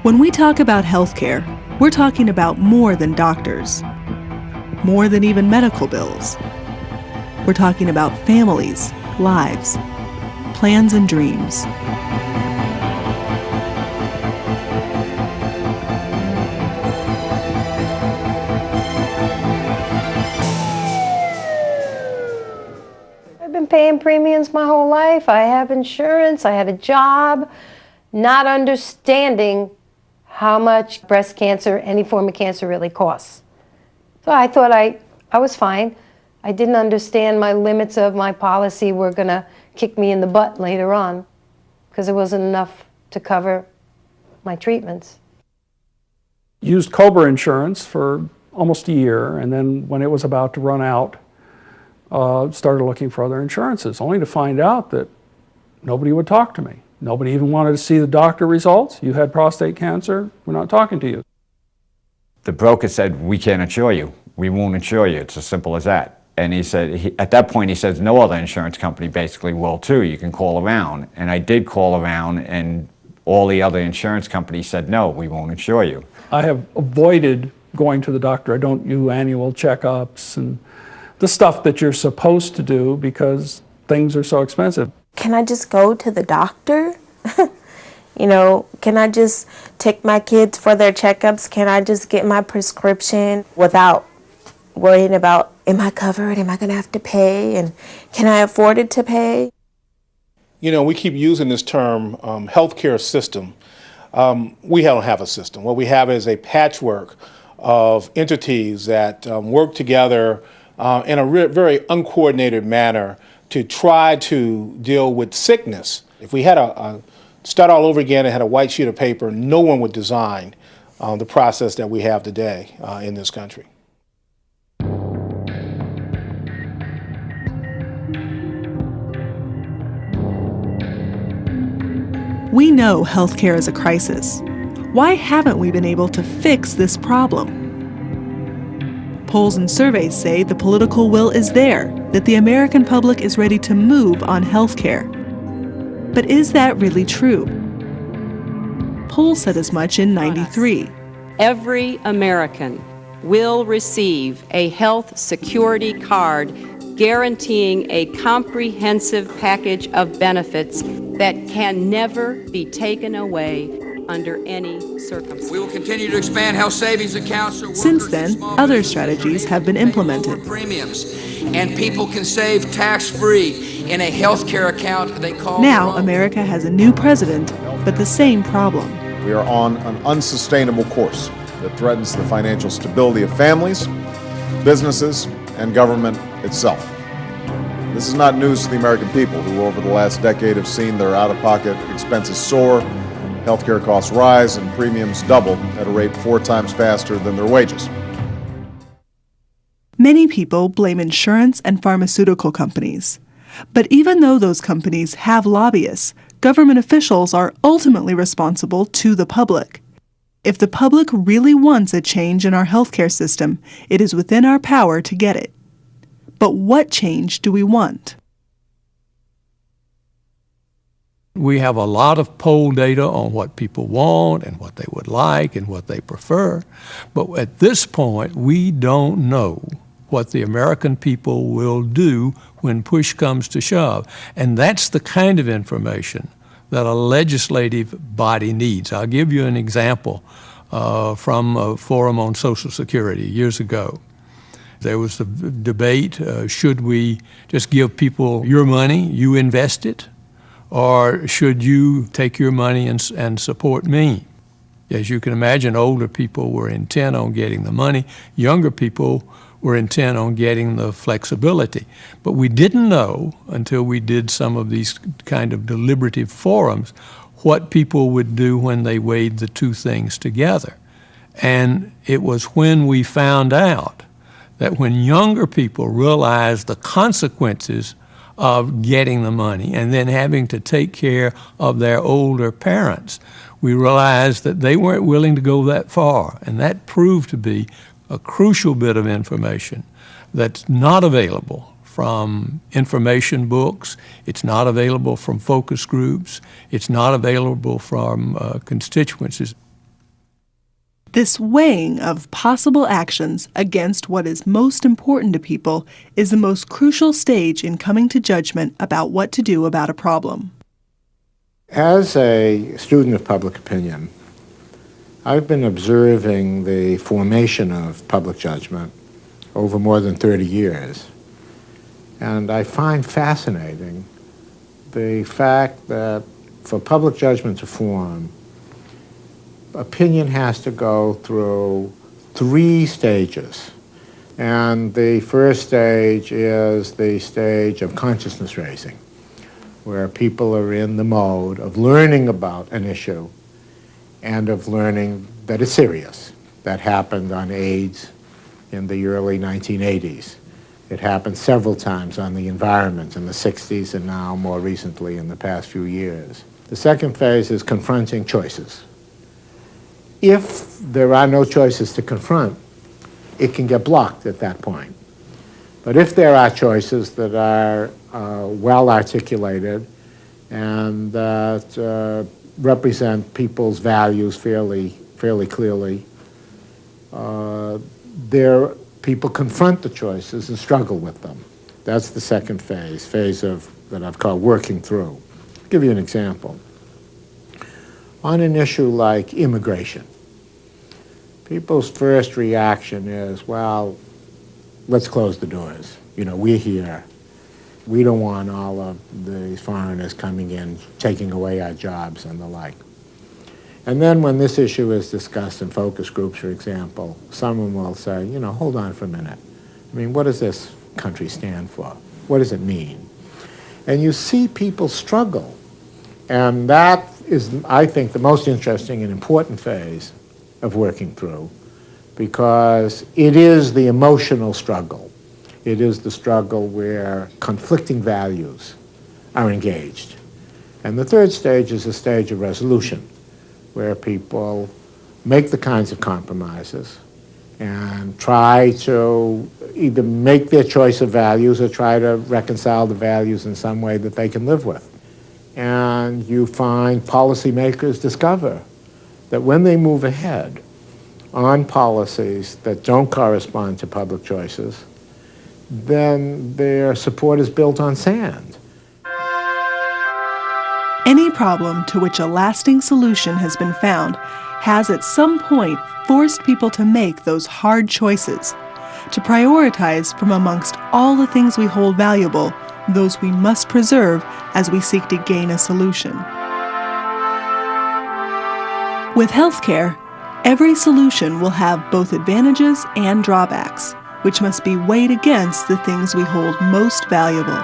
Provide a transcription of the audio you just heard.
When we talk about healthcare, we're talking about more than doctors, more than even medical bills. We're talking about families, lives, plans and dreams. I've been paying premiums my whole life. I have insurance, I had a job, not understanding how much breast cancer, any form of cancer, really costs. So I thought I was fine. I didn't understand my limits of my policy were going to kick me in the butt later on because it wasn't enough to cover my treatments. Used COBRA insurance for almost a year, and then when it was about to run out, started looking for other insurances, only to find out that nobody would talk to me. Nobody even wanted to see the doctor results. You had prostate cancer, we're not talking to you. The broker said, we can't insure you. We won't insure you. It's as simple as that. And he said, at that point, he says, no other insurance company basically will too. You can call around. And I did call around, and all the other insurance companies said, no, we won't insure you. I have avoided going to the doctor. I don't do annual checkups and the stuff that you're supposed to do because things are so expensive. Can I just go to the doctor? You know, can I just take my kids for their checkups? Can I just get my prescription without worrying about, am I covered? Am I going to have to pay? And can I afford it to pay? You know, we keep using this term, healthcare system. We don't have a system. What we have is a patchwork of entities that work together in a very uncoordinated manner to try to deal with sickness. If we had a start all over again and had a white sheet of paper, no one would design the process that we have today in this country. We know healthcare is a crisis. Why haven't we been able to fix this problem? Polls and surveys say the political will is there, that the American public is ready to move on healthcare. But is that really true? Polls said as much in '93. Every American will receive a health security card guaranteeing a comprehensive package of benefits that can never be taken away under any circumstance. We will continue to expand health savings accounts. Since then, other strategies have been implemented. Premiums, and people can save tax-free in a health care account they call. Now, America has a new president, but the same problem. We are on an unsustainable course that threatens the financial stability of families, businesses, and government itself. This is not news to the American people, who over the last decade have seen their out-of-pocket expenses soar, healthcare costs rise, and premiums double at a rate 4 times faster than their wages. Many people blame insurance and pharmaceutical companies. But even though those companies have lobbyists, government officials are ultimately responsible to the public. If the public really wants a change in our healthcare system, it is within our power to get it. But what change do we want? We have a lot of poll data on what people want and what they would like and what they prefer. But at this point, we don't know what the American people will do when push comes to shove. And that's the kind of information that a legislative body needs. I'll give you an example from a forum on Social Security years ago. There was a debate, should we just give people your money, you invest it, or should you take your money and support me? As you can imagine, older people were intent on getting the money. Younger people were intent on getting the flexibility. But we didn't know until we did some of these kind of deliberative forums what people would do when they weighed the two things together. And it was when we found out that when younger people realized the consequences of getting the money and then having to take care of their older parents, we realized that they weren't willing to go that far. And that proved to be a crucial bit of information that's not available from information books, it's not available from focus groups, it's not available from constituencies. This weighing of possible actions against what is most important to people is the most crucial stage in coming to judgment about what to do about a problem. As a student of public opinion, I've been observing the formation of public judgment over more than 30 years. And I find fascinating the fact that for public judgment to form, opinion has to go through 3 stages. And the first stage is the stage of consciousness raising, where people are in the mode of learning about an issue and of learning that it's serious. That happened on AIDS in the early 1980s. It happened several times on the environment in the 60s and now more recently in the past few years. The second phase is confronting choices. If there are no choices to confront, it can get blocked at that point. But if there are choices that are well articulated and that represent people's values fairly clearly, people confront the choices and struggle with them. That's the second phase that I've called working through. I'll give you an example. On an issue like immigration, people's first reaction is, well, let's close the doors. You know, we're here. We don't want all of these foreigners coming in, taking away our jobs and the like. And then when this issue is discussed in focus groups, for example, someone will say, you know, hold on for a minute. I mean, what does this country stand for? What does it mean? And you see people struggle. And that is, I think, the most interesting and important phase of working through, because it is the emotional struggle. It is the struggle where conflicting values are engaged. And the third stage is a stage of resolution, where people make the kinds of compromises and try to either make their choice of values or try to reconcile the values in some way that they can live with. And you find policymakers discover that when they move ahead on policies that don't correspond to public choices, then their support is built on sand. Any problem to which a lasting solution has been found has at some point forced people to make those hard choices, to prioritize from amongst all the things we hold valuable, those we must preserve as we seek to gain a solution. With healthcare, every solution will have both advantages and drawbacks, which must be weighed against the things we hold most valuable.